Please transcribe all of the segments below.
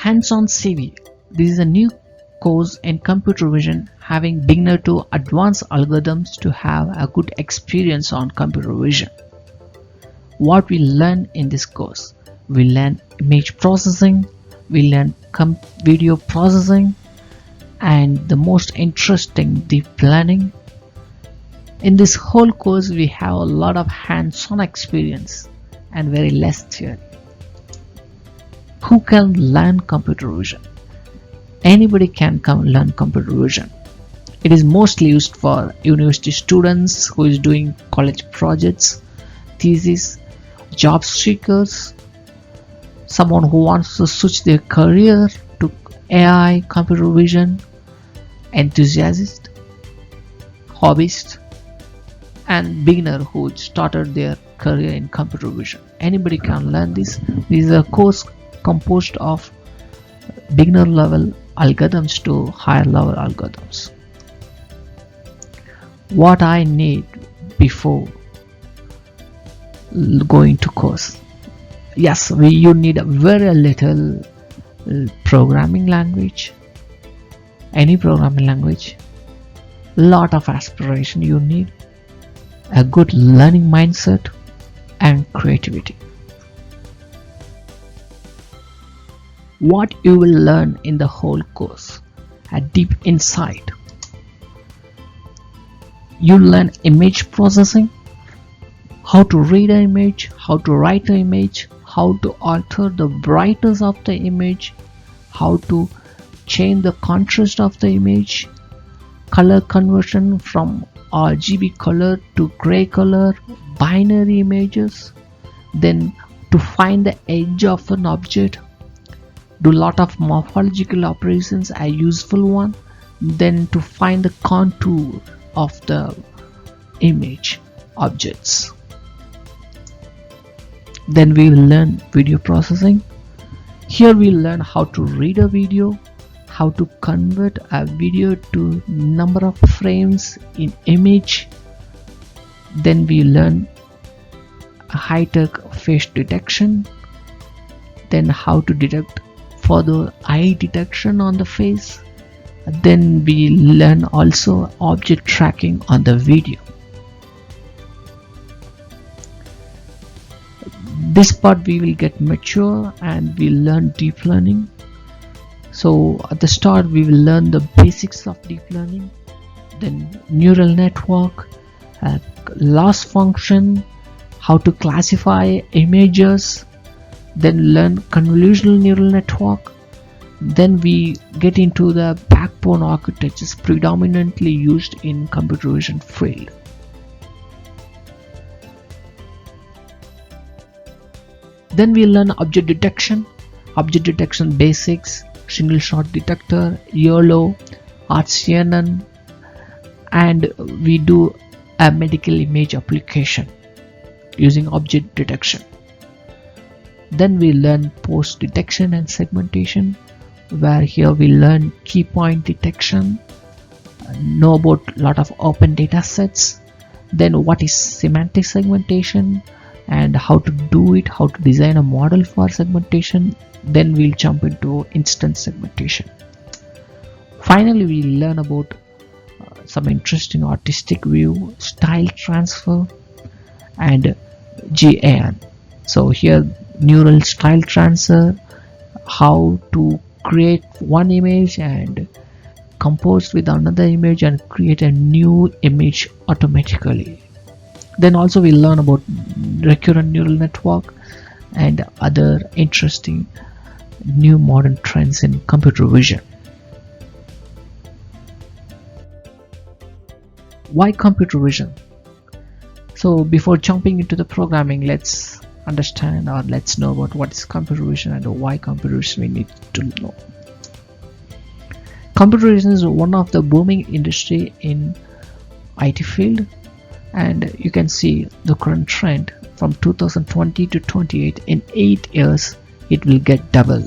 HandsOnCV. This is a new course in computer vision having beginner to advanced algorithms to have a good experience on computer vision. What we learn in this course? We learn image processing, we learn video processing, and the most interesting, deep learning. In this whole course we have a lot of hands-on experience and very less theory. Who can learn computer vision? Anybody can learn computer vision. It is mostly used for university students who is doing college projects, thesis, job seekers, someone who wants to switch their career to AI, computer vision, enthusiast, hobbyist, and beginner who started their career in computer vision. Anybody can learn this. This is a course composed of beginner level algorithms to higher level algorithms. What I need before going to course? Yes, you need a very little programming language, any programming language, lot of aspiration. You need a good learning mindset and creativity. What you will learn in the whole course? A deep insight. You learn image processing, how to read an image, how to write an image, how to alter the brightness of the image, how to change the contrast of the image, color conversion from RGB color to gray color, binary images, then to find the edge of an object, do lot of morphological operations, a useful one, then to find the contour of the image objects. Then we will learn video processing. Here we learn how to read a video, how to convert a video to number of frames in image. Then we learn high-tech face detection, then how to detect further eye detection on the face. Then we learn also object tracking on the video. This part we will get mature and we learn deep learning. So at the start we will learn the basics of deep learning, then neural network, loss function, how to classify images, then learn convolutional neural network. Then we get into the backbone architectures predominantly used in computer vision field. Then we learn object detection basics, single shot detector, YOLO, RCNN, and we do a medical image application using object detection. Then we learn post detection and segmentation, where here we learn key point detection, know about lot of open data sets, then what is semantic segmentation and how to do it, how to design a model for segmentation. Then we'll jump into instance segmentation. Finally we learn about some interesting artistic view, style transfer, and GAN. So here neural style transfer, how to create one image and compose with another image and create a new image automatically. Then also we learn about recurrent neural network and other interesting new modern trends in computer vision. Why computer vision? So before jumping into the programming, let's understand or let's know about what is computer vision and why computer vision we need to know. Computer vision is one of the booming industry in IT field, and you can see the current trend from 2020 to 28. In 8 years it will get double,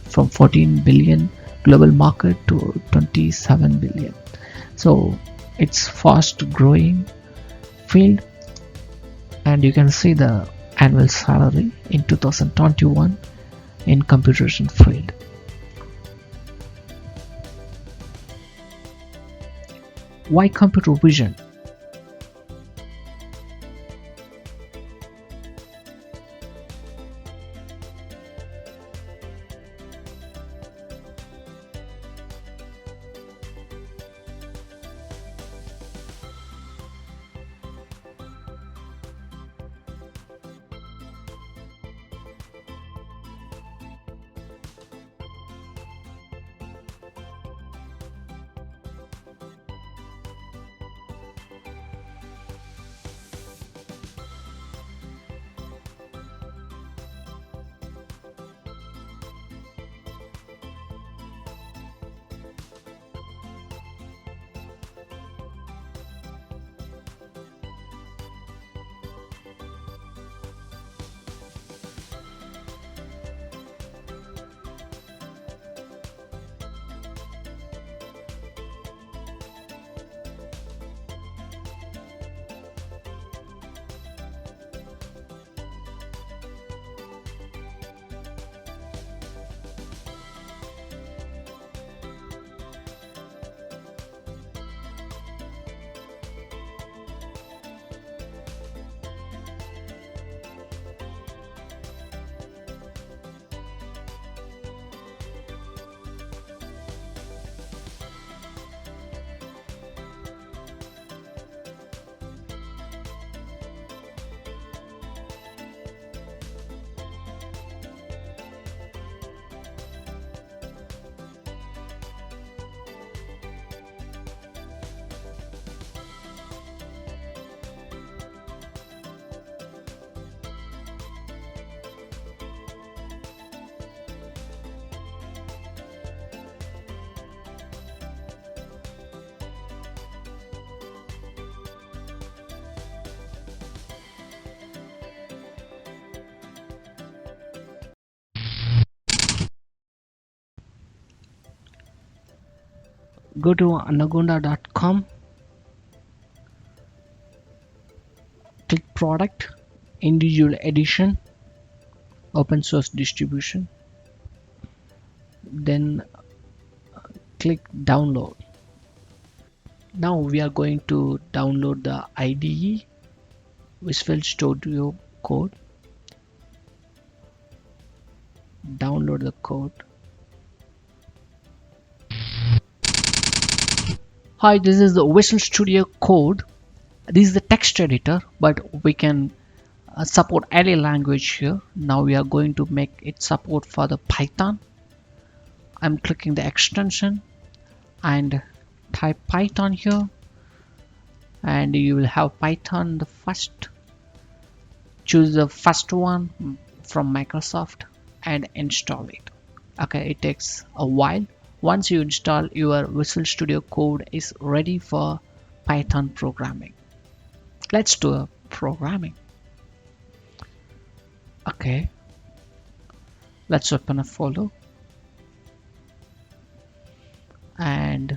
from 14 billion global market to 27 billion. So it's fast growing field, and you can see the annual salary in 2021 in computer vision field. Why computer vision? Go to anaconda.com, click product, individual edition, open source distribution, then click download. Now we are going to download the IDE, Visual Studio Code. Download the code. Hi, this is the Visual Studio Code. This is the text editor, but we can support any language here. Now we are going to make it support for the Python. I'm clicking the extension and type Python here, and you will have Python the first. Choose the first one from Microsoft and install it. Okay, it takes a while. Once you install, your Visual Studio Code is ready for Python programming. Let's do a programming. Okay, let's open a folder and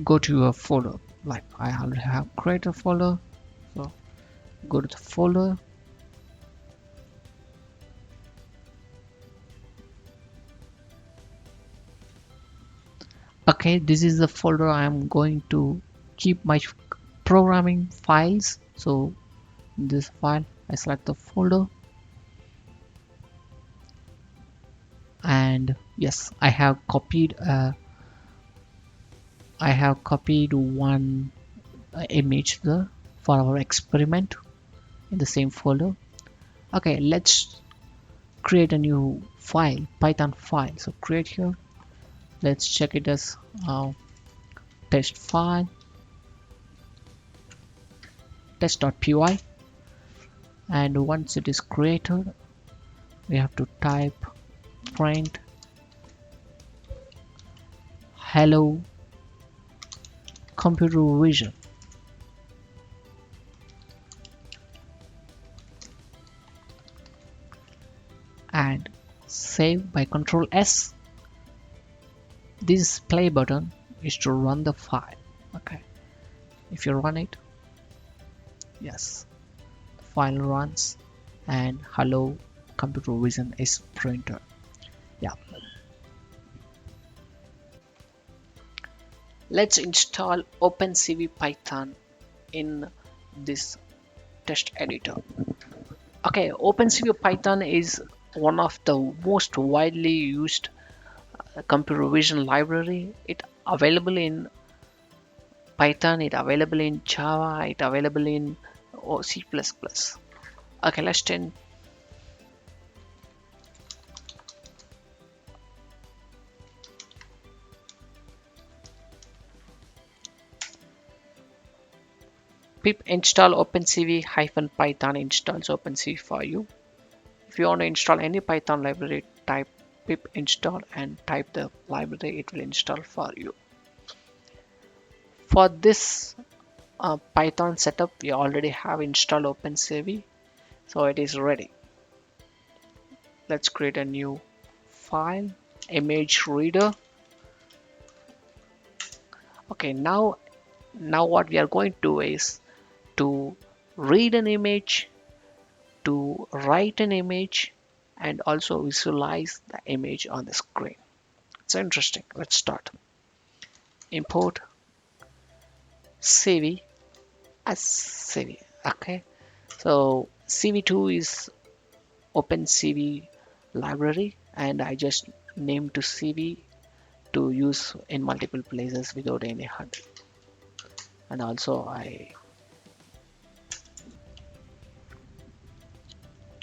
go to your folder. Like I already have created a folder, so go to the folder. Okay, this is the folder I am going to keep my programming files. So in this file, I select the folder, and yes, I have copied one image there for our experiment in the same folder. Okay, let's create a new file, Python file. So create here. Let's check it as test file, test.py, and once it is created, we have to type print hello computer vision. And save by Ctrl S. This play button is to run the file. Okay, if you run it, yes, the file runs and hello computer vision is printed. Yeah, Let's install OpenCV Python in this test editor. Okay, OpenCV Python is one of the most widely used computer vision library. It available in Python, it available in Java, it available in C++. Okay, let's turn. Pip install OpenCV -Python installs OpenCV for you. If you want to install any Python library, type pip install and type the library, it will install for you. For this Python setup, we already have installed OpenCV, so it is ready. Let's create a new file, image reader. Okay, now what we are going to do is to read an image, to write an image, and also visualize the image on the screen. It's interesting. Let's start. Import CV as CV. Okay, so CV2 is OpenCV library, and I just named to CV to use in multiple places without any handle. And also I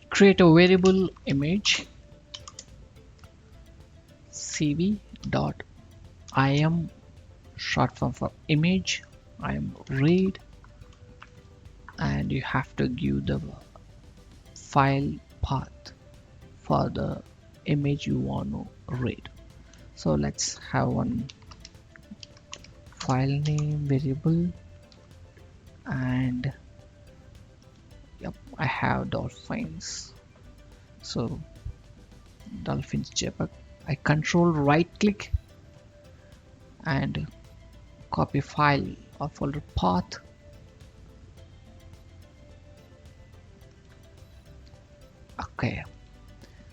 create a variable image cv dot im, short form for image, im read, and you have to give the file path for the image you want to read. So let's have one file name variable, and yep, I have dolphins. So dolphins JPEG. I control right click and copy file or folder path. Okay,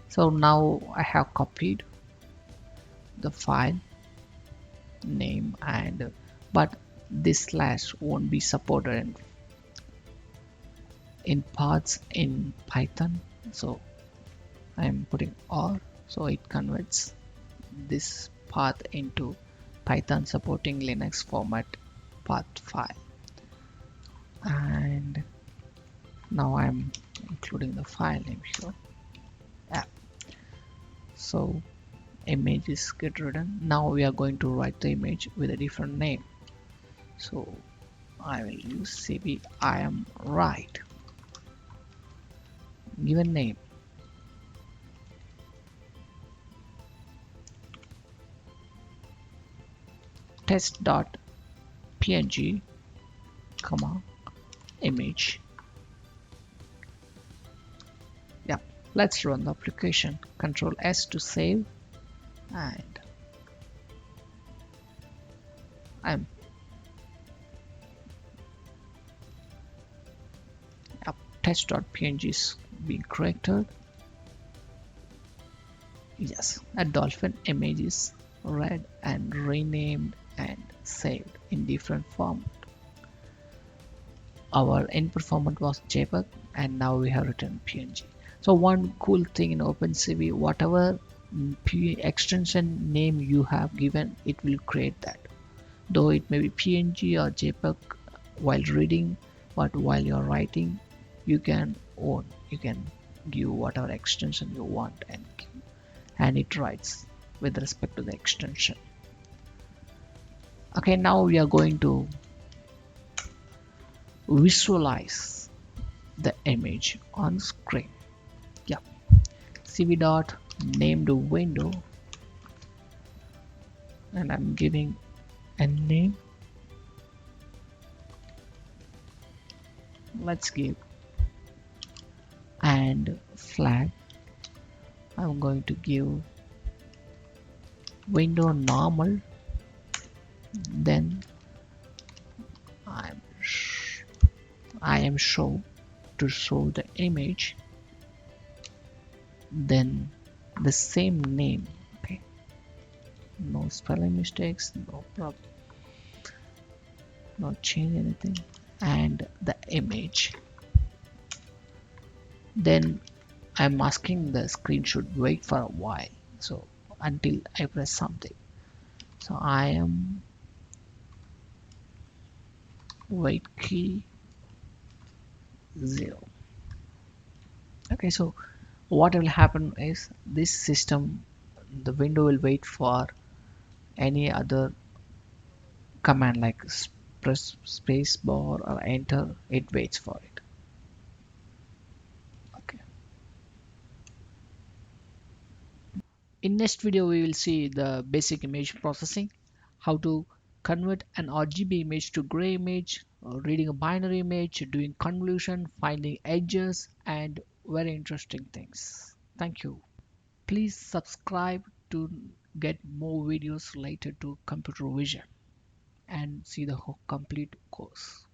so now I have copied the file name, and but this slash won't be supported in paths in Python, so I'm putting or, so it converts this path into Python supporting Linux format path file. And now I'm including the file name here. Yeah, so images get written. Now we are going to write the image with a different name, so I will use cv I am write, given name, test.png, comma image. Yeah, let's run the application. Control S to save, and I'm test.png is being corrected. Yes, a dolphin image is read and renamed and saved in different format. Our input format was JPEG, and now we have written PNG. So one cool thing in OpenCV, whatever extension name you have given, it will create that. Though it may be PNG or JPEG while reading, but while you're writing, you can give whatever extension you want, and it writes with respect to the extension. Okay, now we are going to visualize the image on screen. Yeah, cv dot named window, and I'm giving a name. Let's give and flag. I'm going to give window normal, then I am show to show the image, then the same name. Okay, no spelling mistakes, no problem. not change anything, and the image. Then I'm asking the screen should wait for a while, so until I press something. So I am wait key 0. Okay, so what will happen is this system, the window will wait for any other command like press space bar or enter. It waits for it. Okay. In next video we will see the basic image processing, how to convert an RGB image to gray image, reading a binary image, doing convolution, finding edges, and very interesting things. Thank you. Please subscribe to get more videos related to computer vision and see the complete course.